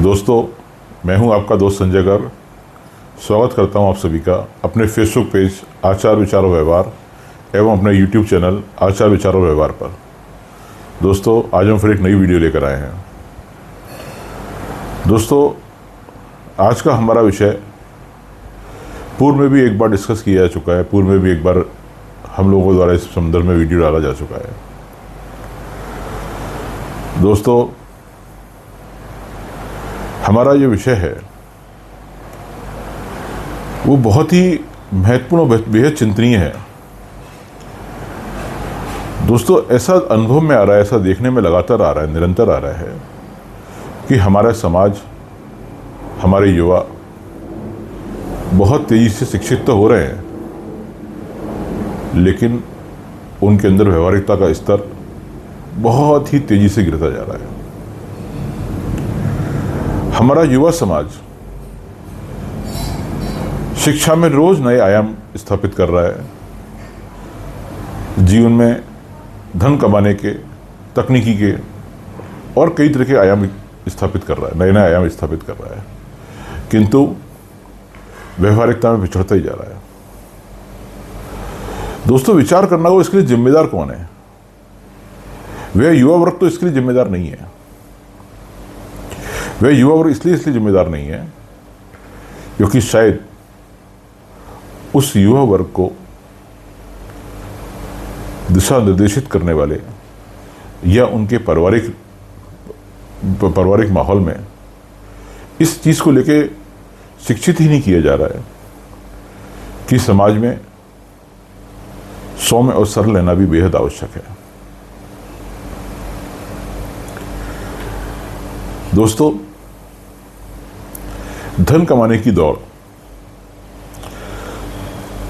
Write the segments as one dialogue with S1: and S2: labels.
S1: दोस्तों, मैं हूं आपका दोस्त संजय गर्ग। स्वागत करता हूं आप सभी का अपने फेसबुक पेज आचार विचार और व्यवहार एवं अपने यूट्यूब चैनल आचार विचार और व्यवहार पर। दोस्तों, आज हम फिर एक नई वीडियो लेकर आए हैं। दोस्तों, आज का हमारा विषय पूर्व में भी एक बार डिस्कस किया जा चुका है, पूर्व में भी एक बार हम लोगों द्वारा इस संदर्भ में वीडियो डाला जा चुका है। दोस्तों, हमारा ये विषय है वो बहुत ही महत्वपूर्ण और बेहद चिंतनीय है। दोस्तों, ऐसा अनुभव में आ रहा है, ऐसा देखने में लगातार आ रहा है, निरंतर आ रहा है कि हमारा समाज, हमारे युवा बहुत तेजी से शिक्षित तो हो रहे हैं, लेकिन उनके अंदर व्यवहारिकता का स्तर बहुत ही तेजी से गिरता जा रहा है। हमारा युवा समाज शिक्षा में रोज नए आयाम स्थापित कर रहा है, जीवन में धन कमाने के, तकनीकी के और कई तरह के आयाम स्थापित कर रहा है, नए नए आयाम स्थापित कर रहा है, किंतु व्यवहारिकता में पिछड़ता ही जा रहा है। दोस्तों, विचार करना हो इसके लिए जिम्मेदार कौन है? वह युवा वर्ग तो इसके लिए जिम्मेदार नहीं है। वह युवा वर्ग इसलिए जिम्मेदार नहीं है क्योंकि शायद उस युवा वर्ग को दिशा निर्देशित करने वाले या उनके पारिवारिक माहौल में इस चीज को लेके शिक्षित ही नहीं किया जा रहा है कि समाज में सौम्य और सरल रहना भी बेहद आवश्यक है। दोस्तों, धन कमाने की दौड़,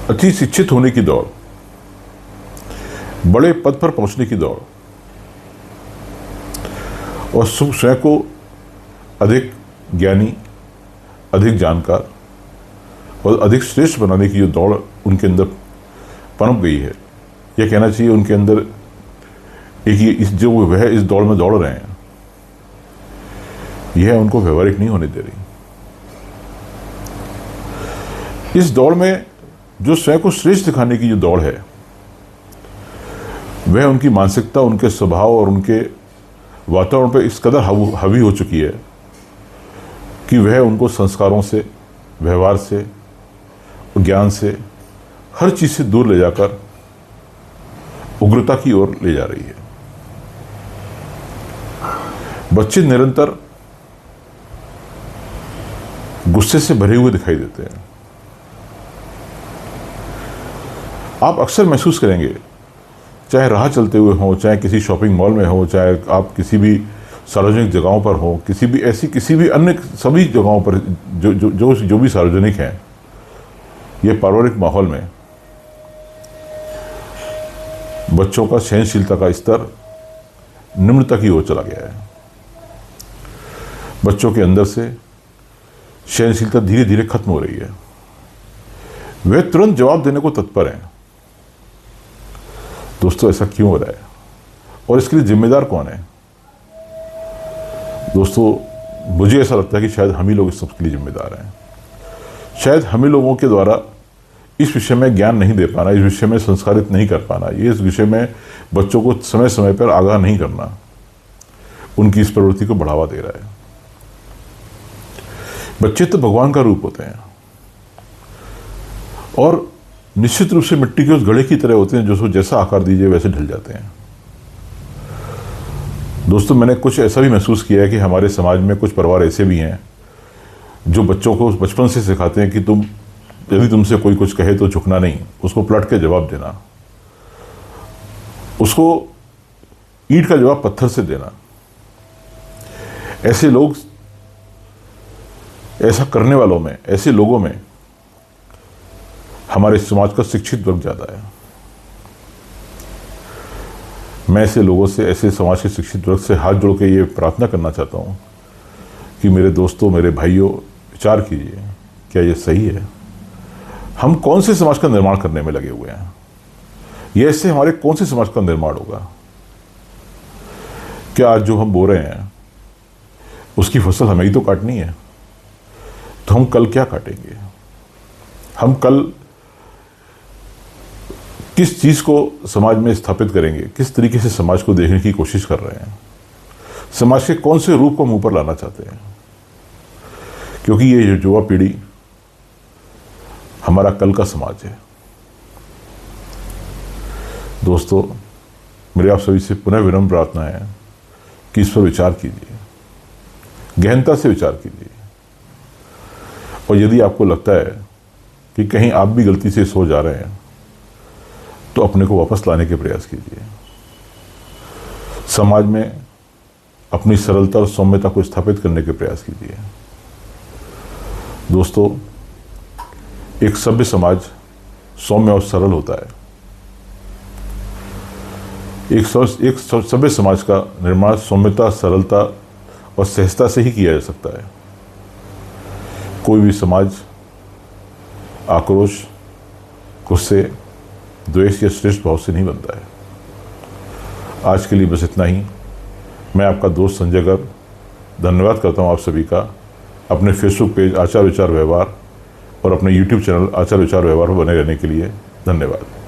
S1: अति शिक्षित होने की दौड़, बड़े पद पर पहुंचने की दौड़ और स्वयं को अधिक ज्ञानी, अधिक जानकार और अधिक श्रेष्ठ बनाने की जो दौड़ उनके अंदर पनप गई है, यह कहना चाहिए उनके अंदर इस दौड़ में दौड़ रहे हैं, यह उनको व्यवहारिक नहीं होने दे रही। इस दौड़ में जो स्वयं को श्रेष्ठ दिखाने की जो दौड़ है, वह उनकी मानसिकता, उनके स्वभाव और उनके वातावरण पर इस कदर हावी हो चुकी है कि वह उनको संस्कारों से, व्यवहार से, ज्ञान से, हर चीज से दूर ले जाकर उग्रता की ओर ले जा रही है। बच्चे निरंतर गुस्से से भरे हुए दिखाई देते हैं। आप अक्सर महसूस करेंगे, चाहे राह चलते हुए हो, चाहे किसी शॉपिंग मॉल में हो, चाहे आप किसी भी सार्वजनिक जगहों पर हो, किसी भी अन्य सभी जगहों पर जो भी सार्वजनिक हैं, ये पारिवारिक माहौल में बच्चों का सहनशीलता का स्तर निम्नता की ओर चला गया है। बच्चों के अंदर से सहनशीलता धीरे धीरे खत्म हो रही है। वे तुरंत जवाब देने को तत्पर हैं। दोस्तों, ऐसा क्यों हो रहा है और इसके लिए जिम्मेदार कौन है? दोस्तों, मुझे ऐसा लगता है कि शायद हम ही लोग इस सब के लिए जिम्मेदार हैं। शायद हम ही लोगों के द्वारा इस विषय में ज्ञान नहीं दे पाना, इस विषय में संस्कारित नहीं कर पाना, इस विषय में बच्चों को समय समय पर आगाह नहीं करना, उनकी इस प्रवृत्ति को बढ़ावा दे रहा है। बच्चे तो भगवान का रूप होते हैं और निश्चित रूप से मिट्टी के उस घड़े की तरह होते हैं जो जैसा आकार दीजिए वैसे ढल जाते हैं। दोस्तों, मैंने कुछ ऐसा भी महसूस किया है कि हमारे समाज में कुछ परिवार ऐसे भी हैं जो बच्चों को बचपन से सिखाते हैं कि यदि तुमसे कोई कुछ कहे तो झुकना नहीं, उसको पलट के जवाब देना, उसको ईंट का जवाब पत्थर से देना। ऐसे लोग, ऐसा करने वालों में, ऐसे लोगों में हमारे समाज का शिक्षित वर्ग ज्यादा है। मैं ऐसे लोगों से, ऐसे समाज के शिक्षित वर्ग से हाथ जोड़ के ये प्रार्थना करना चाहता हूं कि मेरे दोस्तों, मेरे भाइयों, विचार कीजिए, क्या ये सही है? हम कौन से समाज का निर्माण करने में लगे हुए हैं? ये इससे हमारे कौन से समाज का निर्माण होगा? क्या आज जो हम बोल रहे हैं उसकी फसल हमें ही तो काटनी है। तो हम कल क्या काटेंगे? हम कल किस चीज को समाज में स्थापित करेंगे? किस तरीके से समाज को देखने की कोशिश कर रहे हैं? समाज के कौन से रूप को हम ऊपर लाना चाहते हैं? क्योंकि ये युवा पीढ़ी हमारा कल का समाज है। दोस्तों, मेरे आप सभी से पुनः विनम्र प्रार्थना है कि इस पर विचार कीजिए, गहनता से विचार कीजिए। और यदि आपको लगता है कि कहीं आप भी गलती से सो जा रहे हैं, तो अपने को वापस लाने के प्रयास कीजिए। समाज में अपनी सरलता और सौम्यता को स्थापित करने के प्रयास कीजिए। दोस्तों, एक सभ्य समाज सौम्य और सरल होता है। एक सभ्य समाज का निर्माण सौम्यता, सरलता और सहजता से ही किया जा सकता है। कोई भी समाज आक्रोश, गुस्से, द्वेष या श्रेष्ठ भाव से नहीं बनता है। आज के लिए बस इतना ही। मैं आपका दोस्त संजय गर्ग धन्यवाद करता हूं आप सभी का अपने फेसबुक पेज आचार विचार व्यवहार और अपने यूट्यूब चैनल आचार विचार व्यवहार पर बने रहने के लिए। धन्यवाद।